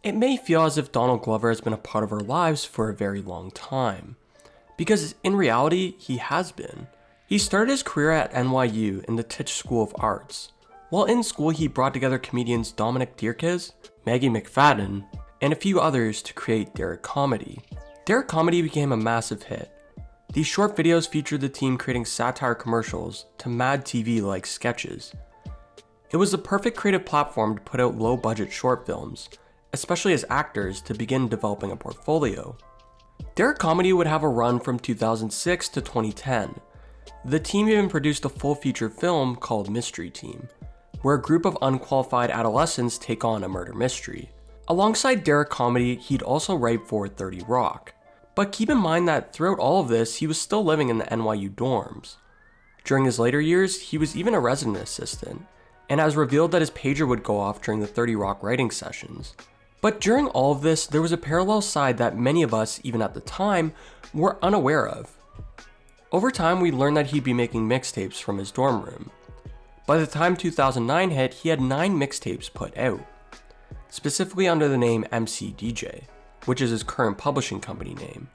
It may feel as if Donald Glover has been a part of our lives for a very long time, because in reality, he has been. He started his career at NYU in the Tisch School of Arts. While in school, he brought together comedians Dominic Dierkes, Maggie McFadden, and a few others to create Derek Comedy. Derek Comedy became a massive hit. These short videos featured the team creating satire commercials to Mad TV-like sketches. It was the perfect creative platform to put out low-budget short films, especially as actors to begin developing a portfolio. Derek Comedy would have a run from 2006 to 2010. The team even produced a full feature film called Mystery Team, where a group of unqualified adolescents take on a murder mystery. Alongside Derek Comedy, he'd also write for 30 Rock. But keep in mind that throughout all of this, he was still living in the NYU dorms. During his later years, he was even a resident assistant, and has revealed that his pager would go off during the 30 Rock writing sessions. But during all of this, there was a parallel side that many of us, even at the time, were unaware of. Over time, we learned that he'd be making mixtapes from his dorm room. By the time 2009 hit, he had 9 mixtapes put out, specifically under the name MC DJ, which is his current publishing company name.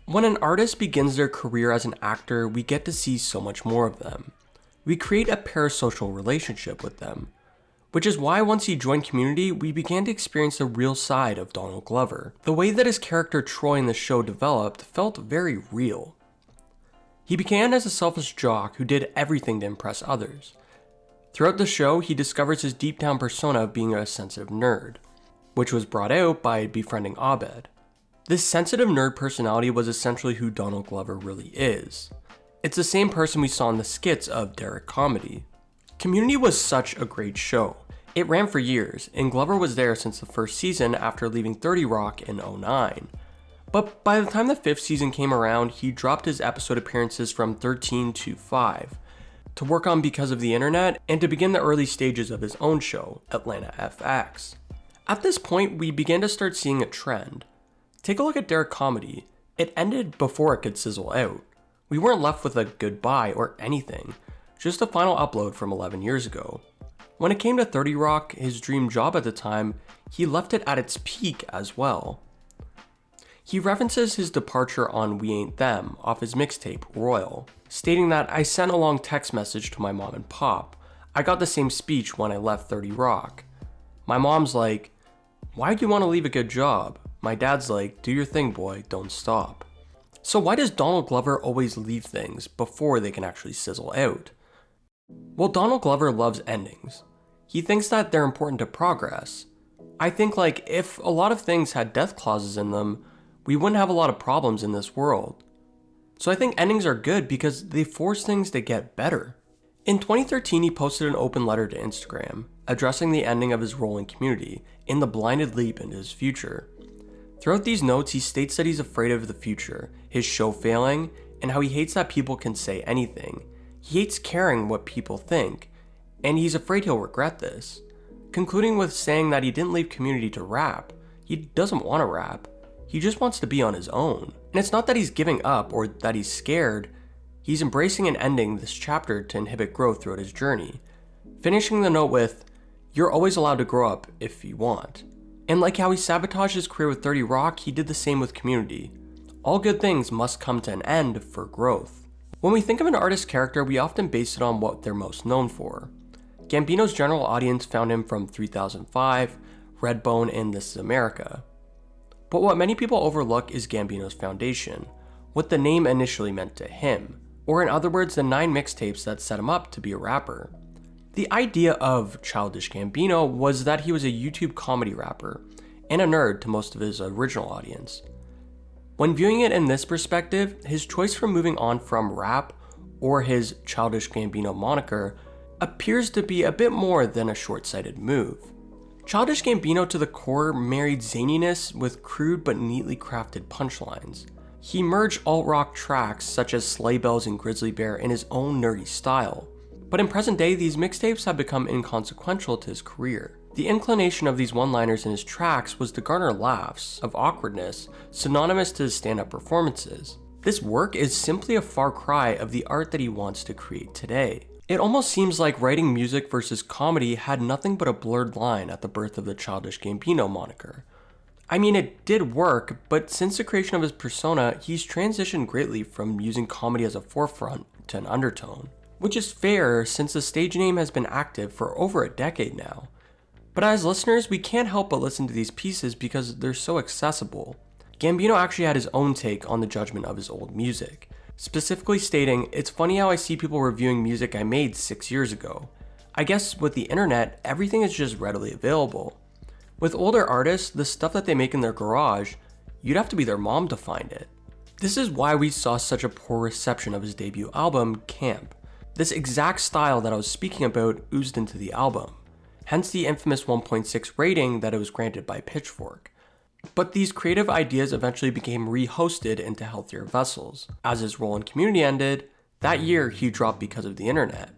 When an artist begins their career as an actor, we get to see so much more of them. We create a parasocial relationship with them, which is why once he joined Community, we began to experience the real side of Donald Glover. The way that his character Troy in the show developed felt very real. He began as a selfish jock who did everything to impress others. Throughout the show, he discovers his deep down persona of being a sensitive nerd, which was brought out by befriending Abed. This sensitive nerd personality was essentially who Donald Glover really is. It's the same person we saw in the skits of Derek Comedy. Community was such a great show. It ran for years, and Glover was there since the first season after leaving 30 Rock in 2009. But by the time the 5th season came around, he dropped his episode appearances from 13 to 5, to work on Because of the Internet, and to begin the early stages of his own show, Atlanta FX. At this point, we began to start seeing a trend. Take a look at Derek Comedy. It ended before it could sizzle out. We weren't left with a goodbye or anything, just a final upload from 11 years ago. When it came to 30 Rock, his dream job at the time, he left it at its peak as well. He references his departure on We Ain't Them off his mixtape, Royal, stating that I sent a long text message to my mom and pop. I got the same speech when I left 30 Rock. My mom's like, why'd you want to leave a good job? My dad's like, do your thing, boy, don't stop. So why does Donald Glover always leave things before they can actually sizzle out? Well, Donald Glover loves endings. He thinks that they're important to progress. I think if a lot of things had death clauses in them, we wouldn't have a lot of problems in this world. So I think endings are good because they force things to get better. In 2013, he posted an open letter to Instagram, addressing the ending of his role in Community in the blinded leap into his future. Throughout these notes, he states that he's afraid of the future, his show failing, and how he hates that people can say anything. He hates caring what people think, and he's afraid he'll regret this. Concluding with saying that he didn't leave Community to rap. He doesn't want to rap. He just wants to be on his own. And it's not that he's giving up or that he's scared. He's embracing and ending this chapter to inhibit growth throughout his journey. Finishing the note with, you're always allowed to grow up if you want. And like how he sabotaged his career with 30 Rock, he did the same with Community. All good things must come to an end for growth. When we think of an artist's character, we often base it on what they're most known for. Gambino's general audience found him from 3005, Redbone, and This Is America. But what many people overlook is Gambino's foundation, what the name initially meant to him, or in other words, the 9 mixtapes that set him up to be a rapper. The idea of Childish Gambino was that he was a YouTube comedy rapper, and a nerd to most of his original audience. When viewing it in this perspective, his choice for moving on from rap, or his Childish Gambino moniker, appears to be a bit more than a short-sighted move. Childish Gambino to the core married zaniness with crude but neatly crafted punchlines. He merged alt-rock tracks such as Sleigh Bells and Grizzly Bear in his own nerdy style. But in present day, these mixtapes have become inconsequential to his career. The inclination of these one-liners in his tracks was to garner laughs of awkwardness synonymous to his stand-up performances. This work is simply a far cry of the art that he wants to create today. It almost seems like writing music versus comedy had nothing but a blurred line at the birth of the Childish Gambino moniker. I mean, it did work, but since the creation of his persona, he's transitioned greatly from using comedy as a forefront to an undertone. Which is fair since the stage name has been active for over a decade now. But as listeners, we can't help but listen to these pieces because they're so accessible. Gambino actually had his own take on the judgment of his old music, specifically stating, "It's funny how I see people reviewing music I made 6 years ago. I guess with the internet, everything is just readily available. With older artists, the stuff that they make in their garage, you'd have to be their mom to find it." This is why we saw such a poor reception of his debut album, Camp. This exact style that I was speaking about oozed into the album, hence the infamous 1.6 rating that it was granted by Pitchfork. But these creative ideas eventually became rehosted into healthier vessels. As his role in Community ended, that year he dropped because of the internet,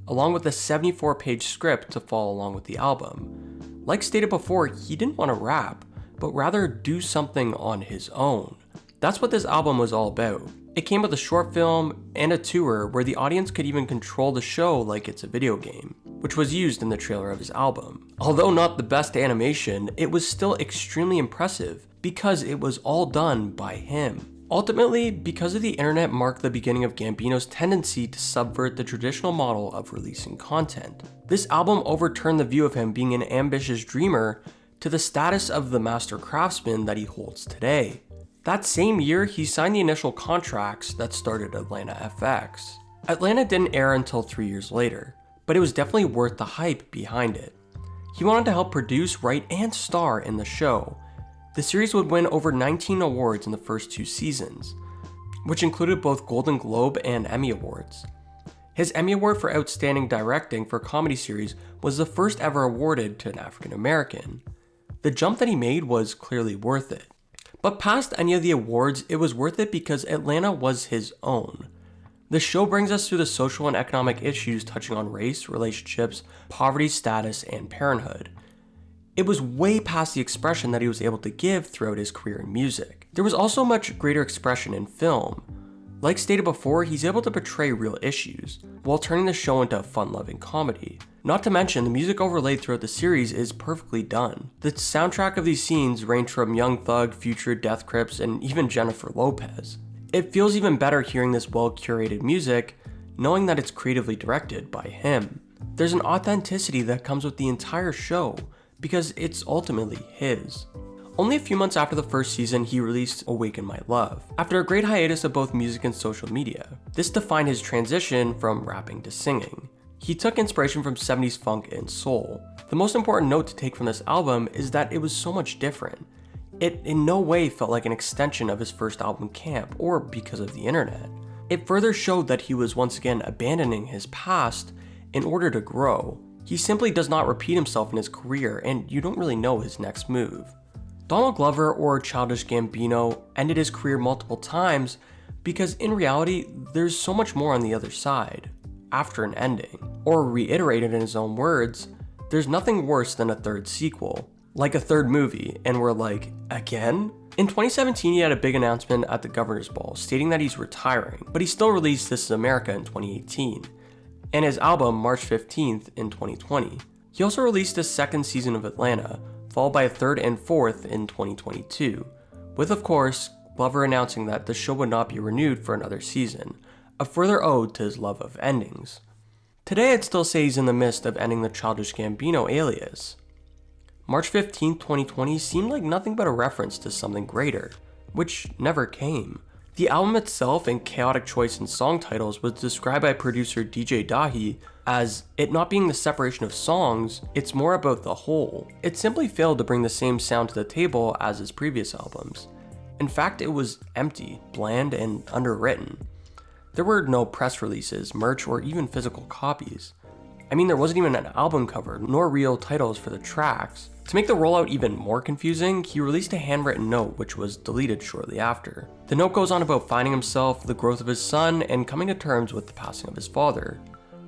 along with a 74-page script to follow along with the album. Like stated before, he didn't want to rap, but rather do something on his own. That's what this album was all about. It came with a short film and a tour where the audience could even control the show like it's a video game, which was used in the trailer of his album. Although not the best animation, it was still extremely impressive because it was all done by him. Ultimately, because of the internet marked the beginning of Gambino's tendency to subvert the traditional model of releasing content. This album overturned the view of him being an ambitious dreamer to the status of the master craftsman that he holds today. That same year, he signed the initial contracts that started Atlanta FX. Atlanta didn't air until 3 years later, but it was definitely worth the hype behind it. He wanted to help produce, write, and star in the show. The series would win over 19 awards in the first 2 seasons, which included both Golden Globe and Emmy Awards. His Emmy Award for Outstanding Directing for a comedy series was the first ever awarded to an African American. The jump that he made was clearly worth it. But past any of the awards, it was worth it because Atlanta was his own. The show brings us through the social and economic issues touching on race, relationships, poverty, status, and parenthood. It was way past the expression that he was able to give throughout his career in music. There was also much greater expression in film. Like stated before, he's able to portray real issues, while turning the show into a fun-loving comedy. Not to mention, the music overlaid throughout the series is perfectly done. The soundtrack of these scenes range from Young Thug, Future, Death Grips, and even Jennifer Lopez. It feels even better hearing this well-curated music, knowing that it's creatively directed by him. There's an authenticity that comes with the entire show, because it's ultimately his. Only a few months after the first season, he released Awaken My Love, after a great hiatus of both music and social media. This defined his transition from rapping to singing. He took inspiration from 70s funk and soul. The most important note to take from this album is that it was so much different. It in no way felt like an extension of his first album Camp, or because of the internet. It further showed that he was once again abandoning his past in order to grow. He simply does not repeat himself in his career, and you don't really know his next move. Donald Glover, or Childish Gambino, ended his career multiple times because in reality, there's so much more on the other side, after an ending. Or reiterated in his own words, there's nothing worse than a third sequel, like a third movie, and we're like, again? In 2017, he had a big announcement at the Governor's Ball stating that he's retiring, but he still released This Is America in 2018, and his album March 15th in 2020. He also released his second season of Atlanta, followed by a third and fourth in 2022, with of course, Glover announcing that the show would not be renewed for another season, a further ode to his love of endings. Today I'd still say he's in the midst of ending the Childish Gambino alias. March 15, 2020 seemed like nothing but a reference to something greater, which never came. The album itself and chaotic choice in song titles was described by producer DJ Dahi as it not being the separation of songs, it's more about the whole. It simply failed to bring the same sound to the table as his previous albums. In fact, it was empty, bland, and underwritten. There were no press releases, merch, or even physical copies. I mean, there wasn't even an album cover, nor real titles for the tracks. To make the rollout even more confusing, he released a handwritten note which was deleted shortly after. The note goes on about finding himself, the growth of his son, and coming to terms with the passing of his father,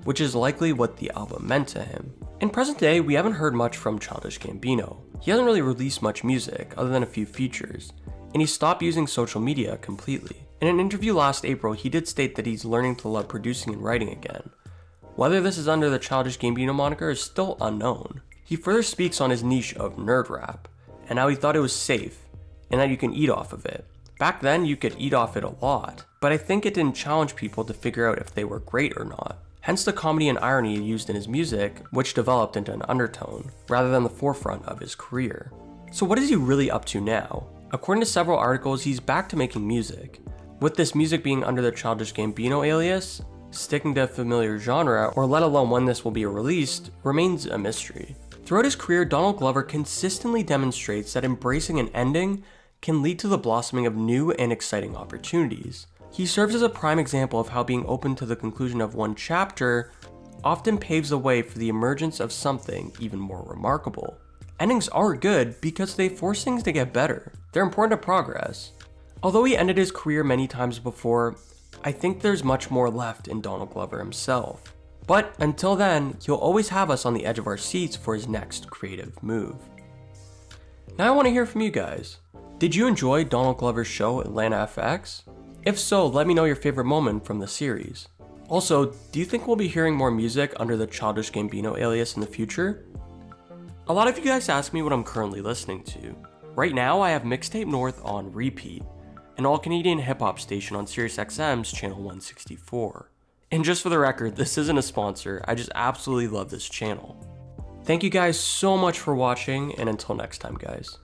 which is likely what the album meant to him. In present day, we haven't heard much from Childish Gambino. He hasn't really released much music, other than a few features, and he stopped using social media completely. In an interview last April, he did state that he's learning to love producing and writing again. Whether this is under the Childish Gambino moniker is still unknown. He further speaks on his niche of nerd rap, and how he thought it was safe, and that you can eat off of it. Back then, you could eat off it a lot, but I think it didn't challenge people to figure out if they were great or not. Hence the comedy and irony used in his music, which developed into an undertone, rather than the forefront of his career. So what is he really up to now? According to several articles, he's back to making music. With this music being under the Childish Gambino alias, sticking to a familiar genre, or let alone when this will be released, remains a mystery. Throughout his career, Donald Glover consistently demonstrates that embracing an ending can lead to the blossoming of new and exciting opportunities. He serves as a prime example of how being open to the conclusion of one chapter often paves the way for the emergence of something even more remarkable. Endings are good because they force things to get better. They're important to progress. Although he ended his career many times before, I think there's much more left in Donald Glover himself. But until then, he'll always have us on the edge of our seats for his next creative move. Now I want to hear from you guys. Did you enjoy Donald Glover's show Atlanta FX? If so, let me know your favorite moment from the series. Also, do you think we'll be hearing more music under the Childish Gambino alias in the future? A lot of you guys ask me what I'm currently listening to. Right now, I have Mixtape North on repeat, an all-Canadian hip-hop station on SiriusXM's channel 164. And just for the record, this isn't a sponsor, I just absolutely love this channel. Thank you guys so much for watching, and until next time guys.